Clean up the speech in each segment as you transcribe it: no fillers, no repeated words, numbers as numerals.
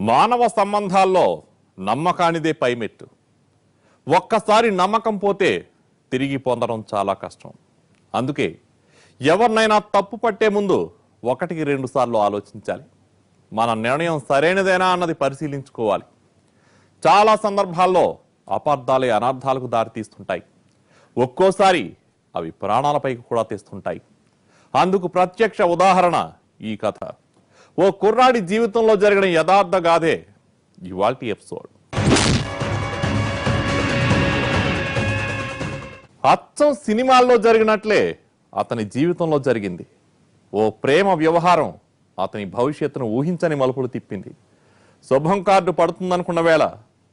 మానవ సంబంధాల్లో నమ్మకానిదే పైమెట్టు. ఒక్కసారి నమ్మకం పోతే తిరిగి పొందడం చాలా కష్టం. అందుకే ఎవరినైనా తప్పు పట్టే ముందు 1-2 సార్లు ఆలోచించాలి. మన నిర్ణయం సరైనదేనా అన్నది పరిశీలించుకోవాలి. చాలా సందర్భాల్లో అపార్థాలే అనర్థాలకు దారితీస్తుంటాయి. ఒక్కోసారి అవి ప్రాణాలపైకి కూడా తెస్తుంటాయి. అందుకు ప్రత్యక్ష ఉదాహరణ ఈ కథ. ఓ కుర్రాడి జీవితంలో జరిగిన యథార్థ గాథే ఇవాల్టి ఎపిసోడ్. అచ్చం సినిమాల్లో జరిగినట్లే అతని జీవితంలో జరిగింది. ఓ ప్రేమ వ్యవహారం అతని భవిష్యత్తును ఊహించని మలుపులు తిప్పింది. శుభం కార్డు పడుతుందనుకున్న వేళ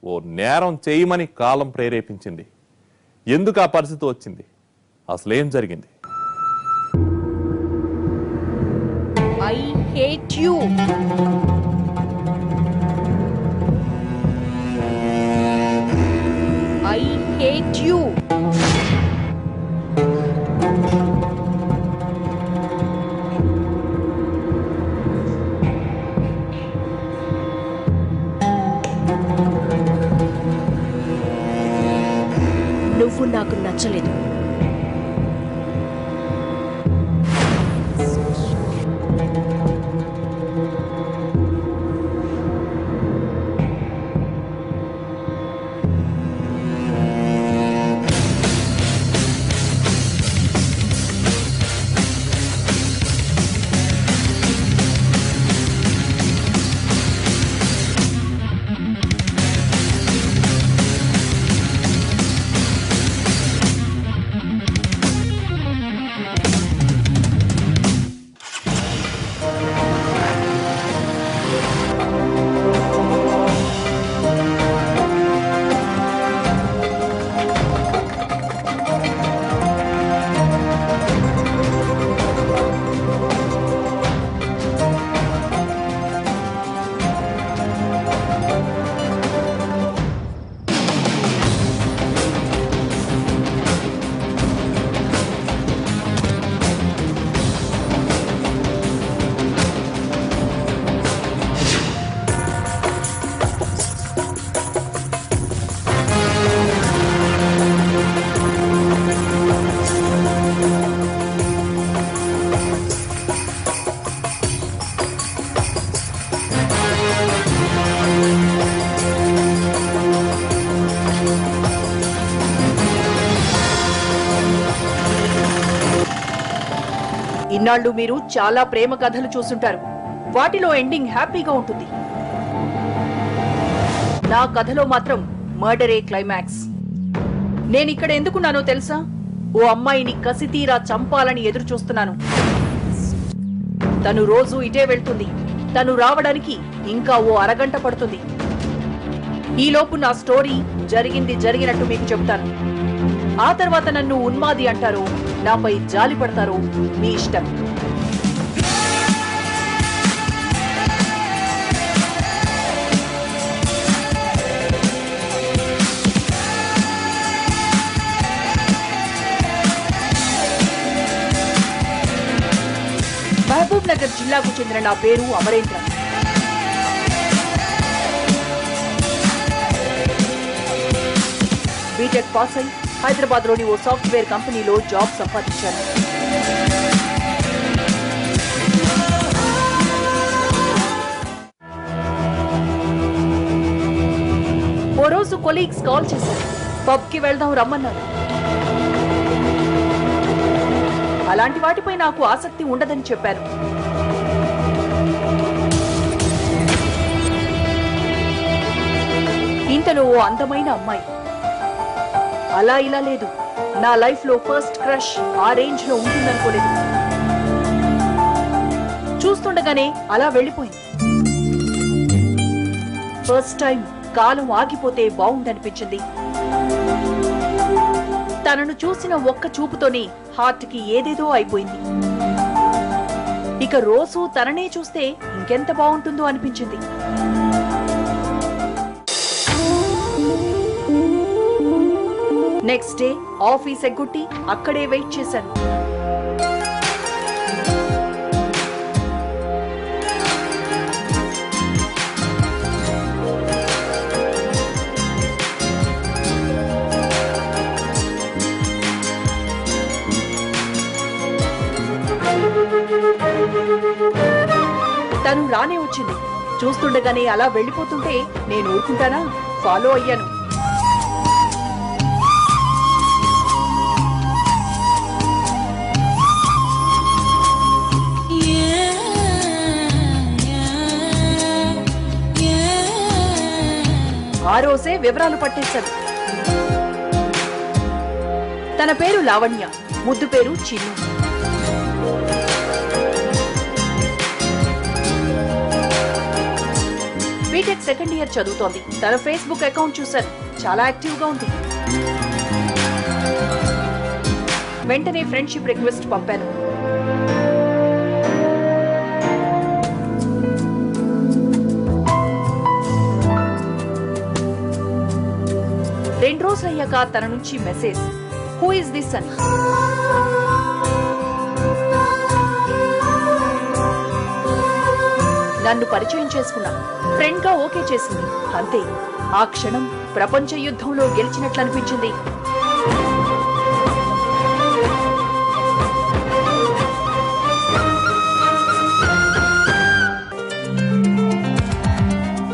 ఓ నేరం చేయమని కాలం ప్రేరేపించింది. ఎందుకు ఆ పరిస్థితి వచ్చింది? అసలేం జరిగింది? I hate you. I hate you. నువ్వు నాకు నచ్చలేదు. ఇన్నాళ్ళు మీరు చాలా ప్రేమ కథలు చూసుంటారు. వాటిలో ఎండింగ్ హ్యాపీగా ఉంటుంది. నా కథలో మాత్రం మర్డరే క్లైమాక్స్. నేనిక్కడ ఎందుకున్నానో తెలుసా? ఓ అమ్మాయిని కసితీరా చంపాలని ఎదురు చూస్తున్నాను. తను రోజు ఇటే వెళ్తుంది. తను రావడానికి ఇంకా ఓ అరగంట పడుతుంది. ఈలోపు నా స్టోరీ జరిగినట్టు మీకు చెప్తాను. ఆ తర్వాత నన్ను ఉన్మాది అంటారో, నాపై జాలి పడతారో మీ ఇష్టం. మహబూబ్ నగర్ జిల్లాకు చెందిన నా పేరు అమరేంద్ర. బీటెక్ పాస్ అయి హైదరాబాద్ లోని ఓ సాఫ్ట్వేర్ కంపెనీలో జాబ్ సంపాదించాను. ఓ రోజు కొలీగ్స్ కాల్ చేశారు. పబ్ కి వెళ్దాం రమ్మన్నారు. అలాంటి వాటిపై నాకు ఆసక్తి ఉండదని చెప్పాను. ఇంతలో ఓ అందమైన అమ్మాయి. అలా ఇలా లేదు, నా లైఫ్ లో ఫస్ట్ క్రష్ ఆ రేంజ్ లో ఉంటుందనుకోలేదు. చూస్తుండగానే అలా వెళ్ళిపోయింది. ఫస్ట్ టైం కాలం ఆగిపోతే బాగుండనిపించింది. తనను చూసిన ఒక్క చూపుతోనే హార్ట్ కి ఏదేదో అయిపోయింది. ఇక రోజు తననే చూస్తే ఇంకెంత బాగుంటుందో అనిపించింది. నెక్స్ట్ డే ఆఫీస్ ఎగ్గొట్టి అక్కడే వెయిట్ చేశాను. తను రానే వచ్చింది. చూస్తుండగానే అలా వెళ్ళిపోతుంటే నేను ఊరుకుంటానా? ఫాలో అయ్యాను. ఆ రోజే వివరాలు పట్టేశాను. తన పేరు లావణ్య, ముద్దు పేరు చిన్ను. బీటెక్ సెకండ్ ఇయర్ చదువుతోంది. తన ఫేస్బుక్ అకౌంట్ చూశాను, చాలా యాక్టివ్ గా ఉంది. వెంటనే ఫ్రెండ్షిప్ రిక్వెస్ట్ పంపాను. రెండు రోజులయ్యాక తన నుంచి మెసేజ్, హూ ఇస్ దిస్ అని. నన్ను పరిచయం చేసుకున్నా, ఫ్రెండ్ గా ఓకే చేసింది. అంతే, ఆ క్షణం ప్రపంచ యుద్ధంలో గెలిచినట్లు అనిపించింది.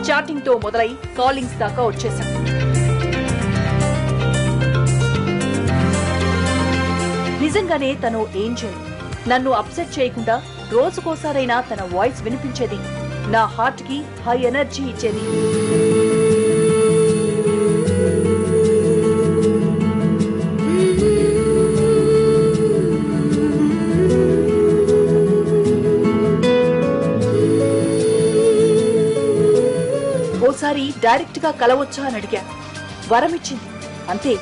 చాటింగ్ తో మొదలై కాలింగ్స్ దాకా వచ్చేశాం. నిజంగానే తను ఏంజెల్. నన్ను అప్సెట్ చేయకుండా రోజుకోసారైనా తన వాయిస్ వినిపించేది. నా హార్ట్ కి హై ఎనర్జీ ఇచ్చేది. ఓసారి డైరెక్ట్ గా కలవచ్చా అని అడిగా. వరమిచ్చింది. అంతే.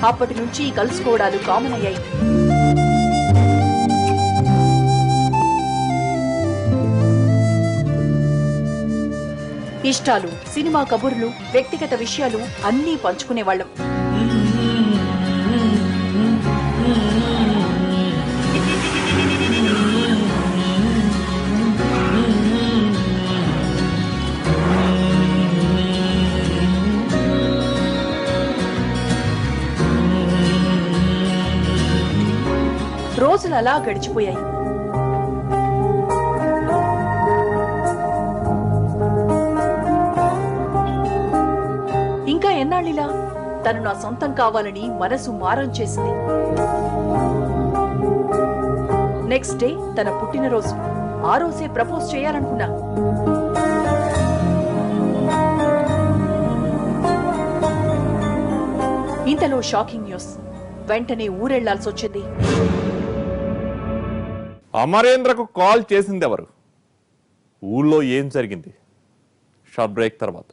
అప్పటి నుంచి కలుసుకోవడాలు కామన్ అయ్యాయి. ఇష్టాలు, సినిమా కబుర్లు, వ్యక్తిగత విషయాలు అన్నీ పంచుకునేవాళ్లం. రోజులు అలా గడిచిపోయాయి. ఇంకా ఎన్నాళ్ళిలా? తను నా సొంతం కావాలని మనసు మారం చేసింది. నెక్స్ట్ డే తన పుట్టినరోజు. ఆ రోజే ప్రపోజ్ చేయాలనుకున్నా. ఇంతలో షాకింగ్ న్యూస్. వెంటనే ఊరెళ్లాల్సి వచ్చింది. అమరేంద్రకు కాల్ చేసింది ఎవరు? ఊళ్ళో ఏం జరిగింది? షార్ట్ బ్రేక్ తర్వాత.